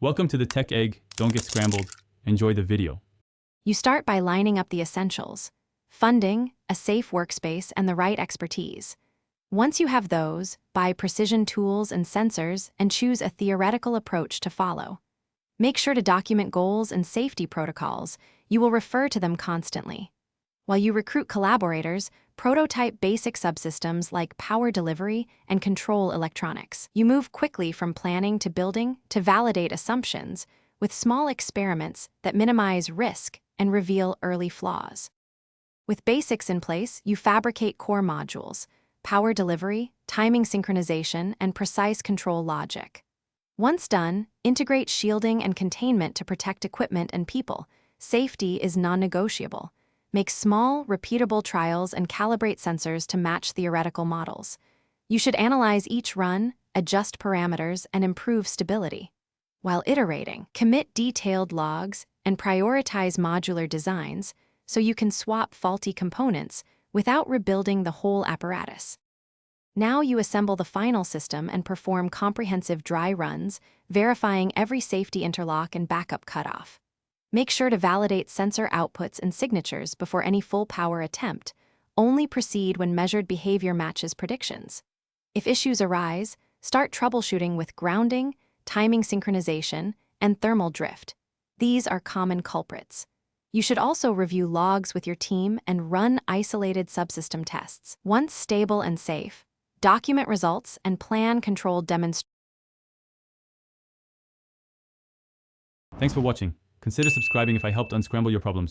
Welcome to the Tech Egg. Don't get scrambled. Enjoy the video. You start by lining up the essentials: funding, a safe workspace, and the right expertise. Once you have those, buy precision tools and sensors and choose a theoretical approach to follow. Make sure to document goals and safety protocols. You will refer to them constantly. While you recruit collaborators, prototype basic subsystems like power delivery and control electronics. You move quickly from planning to building to validate assumptions with small experiments that minimize risk and reveal early flaws. With basics in place, you fabricate core modules: power delivery, timing synchronization, and precise control logic. Once done, integrate shielding and containment to protect equipment and people. Safety is non-negotiable. Make small, repeatable trials and calibrate sensors to match theoretical models. You should analyze each run, adjust parameters, and improve stability. While iterating, commit detailed logs and prioritize modular designs so you can swap faulty components without rebuilding the whole apparatus. Now you assemble the final system and perform comprehensive dry runs, verifying every safety interlock and backup cutoff. Make sure to validate sensor outputs and signatures before any full power attempt. Only proceed when measured behavior matches predictions. If issues arise, start troubleshooting with grounding, timing synchronization, and thermal drift. These are common culprits. You should also review logs with your team and run isolated subsystem tests. Once stable and safe, document results and plan controlled demonstrations. Thanks for watching. Consider subscribing if I helped unscramble your problems.